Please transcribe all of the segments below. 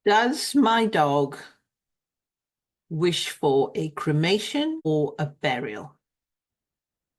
Does my dog wish for a cremation or a burial?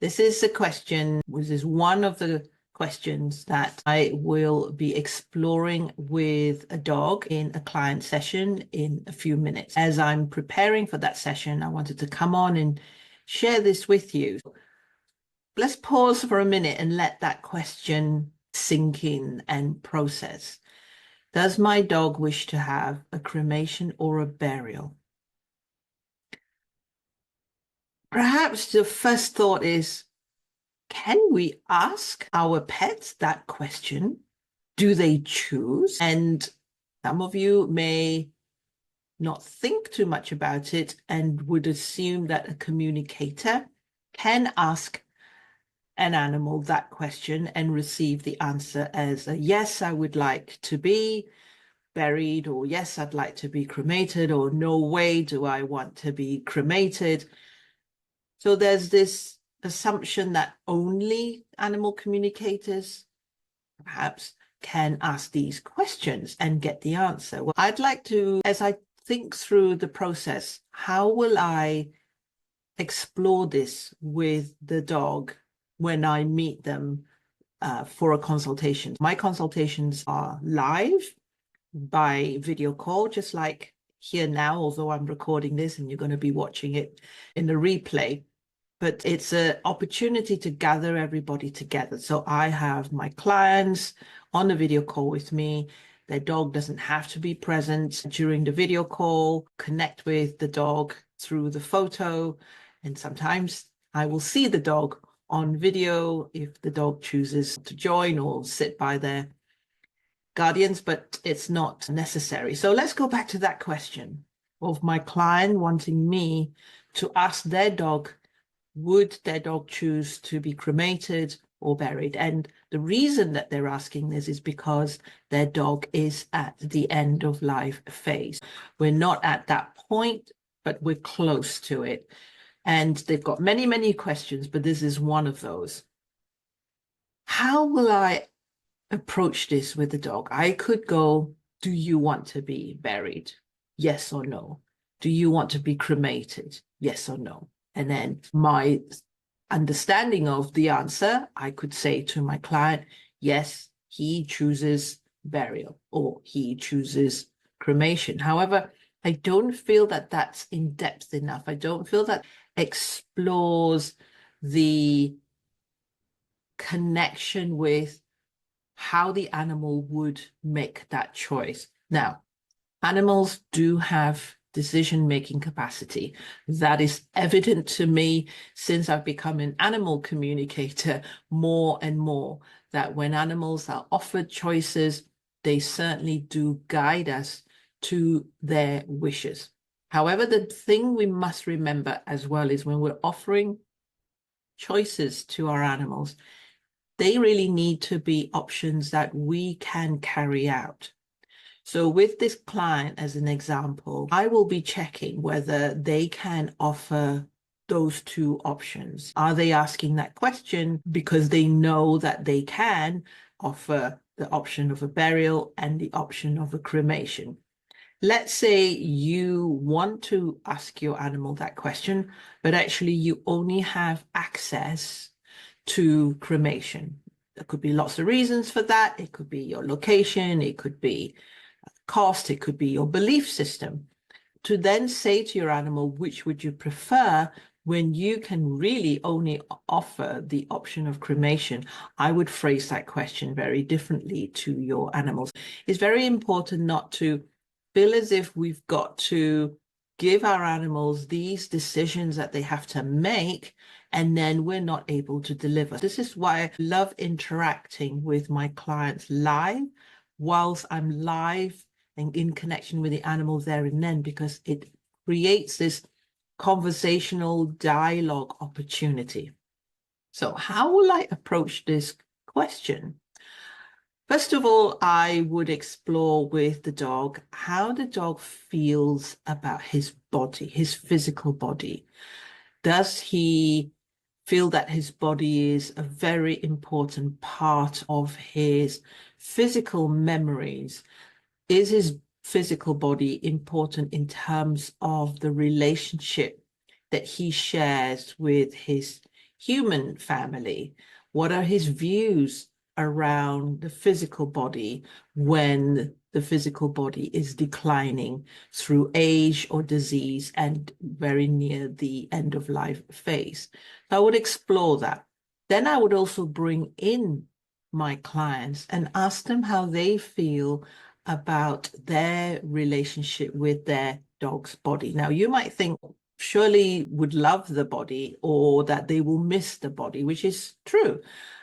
This is a question, which is one of the questions that I will be exploring with a dog in a client session in a few minutes. As I'm preparing for that session, I wanted to come on and share this with you. Let's pause for a minute and let that question sink in and process. Does my dog wish to have a cremation or a burial? Perhaps the first thought is, can we ask our pets that question? Do they choose? And some of you may not think too much about it and would assume that a communicator can ask an animal that question and receive the answer as a yes, I would like to be buried, or yes, I'd like to be cremated, or no way do I want to be cremated. So there's this assumption that only animal communicators perhaps can ask these questions and get the answer. Well, I'd like to, as I think through the process, how will I explore this with the dog when I meet them for a consultation? My consultations are live by video call, just like here now, although I'm recording this and you're going to be watching it in the replay. But it's an opportunity to gather everybody together. So I have my clients on a video call with me. Their dog doesn't have to be present during the video call. Connect with the dog through the photo. And sometimes I will see the dog on video if the dog chooses to join or sit by their guardians, but it's not necessary. So let's go back to that question of my client wanting me to ask their dog, would their dog choose to be cremated or buried? And the reason that they're asking this is because their dog is at the end of life phase. We're not at that point, but we're close to it. And they've got many, many questions, but this is one of those. How will I approach this with the dog? I could go, do you want to be buried? Yes or no? Do you want to be cremated? Yes or no? And then my understanding of the answer, I could say to my client, yes, he chooses burial or he chooses cremation. However, I don't feel that that's in depth enough. I don't feel that explores the connection with how the animal would make that choice. Now, animals do have decision-making capacity. That is evident to me since I've become an animal communicator more and more, that when animals are offered choices, they certainly do guide us to their wishes. However, the thing we must remember as well is when we're offering choices to our animals, they really need to be options that we can carry out. So with this client, as an example, I will be checking whether they can offer those two options. Are they asking that question because they know that they can offer the option of a burial and the option of a cremation? Let's say you want to ask your animal that question, but actually you only have access to cremation. There could be lots of reasons for that. It could be your location, it could be cost, it could be your belief system. To then say to your animal, which would you prefer, when you can really only offer the option of cremation, I would phrase that question very differently to your animals. It's very important not to feel as if we've got to give our animals these decisions that they have to make, and then we're not able to deliver. This is why I love interacting with my clients live, whilst I'm live and in connection with the animal there and then, because it creates this conversational dialogue opportunity. So how will I approach this question? First of all, I would explore with the dog how the dog feels about his body, his physical body. Does he feel that his body is a very important part of his physical memories? Is his physical body important in terms of the relationship that he shares with his human family? What are his views around the physical body when the physical body is declining through age or disease and very near the end of life phase? I would explore that. Then I would also bring in my clients and ask them how they feel about their relationship with their dog's body. Now, you might think surely would love the body or that they will miss the body, which is true.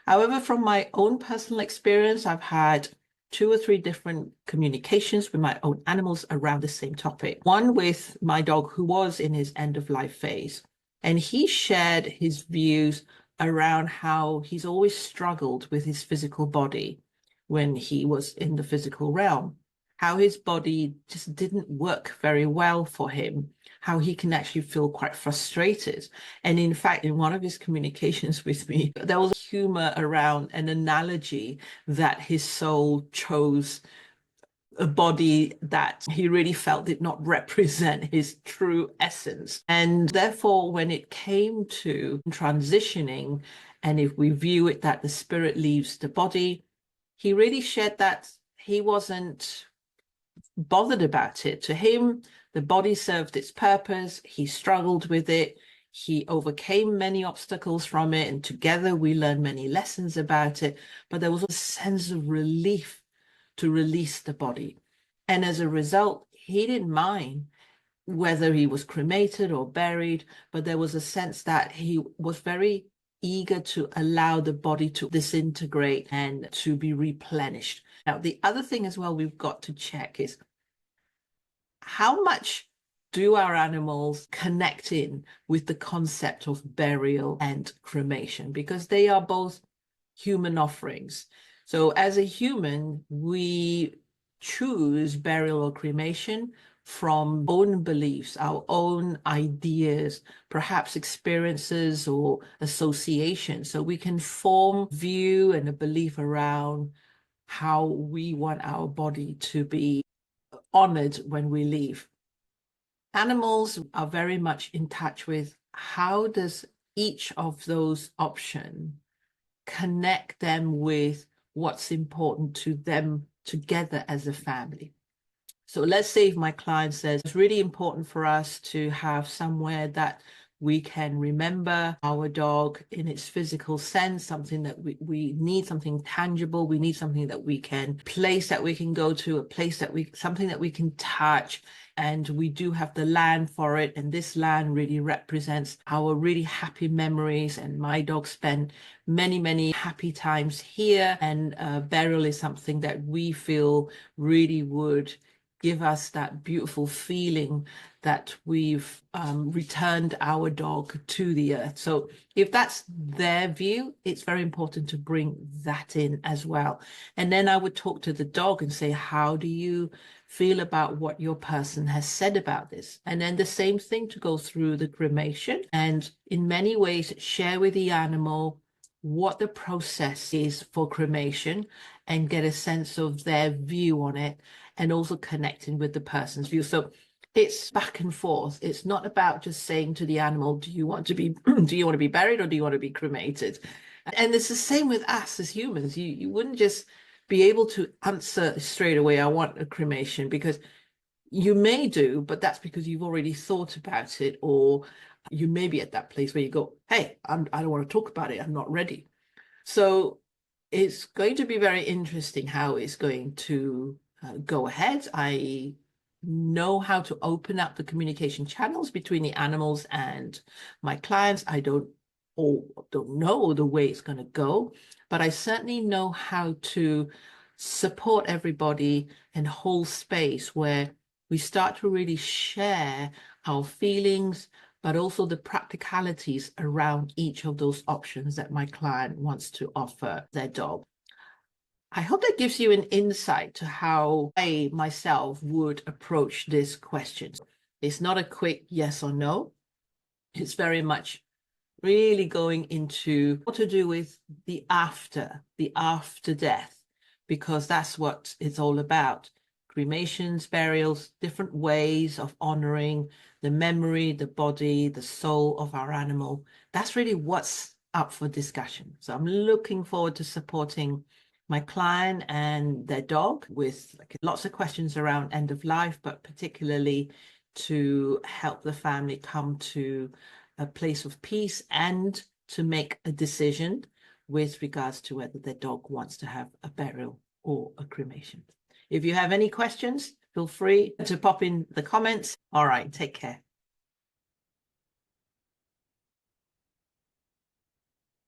However, from my own personal experience, I've had 2 or 3 different communications with my own animals around the same topic. One with my dog who was in his end of life phase, and he shared his views around how he's always struggled with his physical body when he was in the physical realm, how his body just didn't work very well for him, how he can actually feel quite frustrated. And in fact, in one of his communications with me, there was humor around an analogy that his soul chose a body that he really felt did not represent his true essence. And therefore, when it came to transitioning, and if we view it that the spirit leaves the body, he really shared that he wasn't bothered about it. To him, the body served its purpose. He struggled with it. He overcame many obstacles from it. And together we learned many lessons about it. But there was a sense of relief to release the body. And as a result, he didn't mind whether he was cremated or buried, but there was a sense that he was very eager to allow the body to disintegrate and to be replenished. Now, the other thing as well we've got to check is how much do our animals connect in with the concept of burial and cremation, because they are both human offerings. So as a human, we choose burial or cremation from own beliefs, our own ideas, perhaps experiences or associations. So we can form view and a belief around how we want our body to be honored when we leave. Animals are very much in touch with how does each of those options connect them with what's important to them together as a family. So let's say if my client says it's really important for us to have somewhere that we can remember our dog in its physical sense, something that we need, something tangible. We need something that we can place, that we can go to, a place that something that we can touch. And we do have the land for it. And this land really represents our really happy memories. And my dog spent many, many happy times here. And burial is something that we feel really would give us that beautiful feeling that we've returned our dog to the earth. So if that's their view, it's very important to bring that in as well. And then I would talk to the dog and say, how do you feel about what your person has said about this? And then the same thing to go through the cremation, and in many ways share with the animal what the process is for cremation and get a sense of their view on it, and also connecting with the person's view. So it's back and forth. It's not about just saying to the animal, do you want to be buried or do you want to be cremated? And it's the same with us as humans. You wouldn't just be able to answer straight away, I want a cremation, because you may do, but that's because you've already thought about it, or you may be at that place where you go, hey, I don't want to talk about it. I'm not ready. So it's going to be very interesting how it's going to go ahead. I know how to open up the communication channels between the animals and my clients. I don't know the way it's going to go, but I certainly know how to support everybody and hold space where we start to really share our feelings, but also the practicalities around each of those options that my client wants to offer their dog. I hope that gives you an insight to how I myself would approach this question. It's not a quick yes or no. It's very much really going into what to do with the after death, because that's what it's all about. cremations, burials, different ways of honoring the memory, the body, the soul of our animal. That's really what's up for discussion. So I'm looking forward to supporting my client and their dog with lots of questions around end of life, but particularly to help the family come to a place of peace and to make a decision with regards to whether their dog wants to have a burial or a cremation. If you have any questions, feel free to pop in the comments. All right, take care.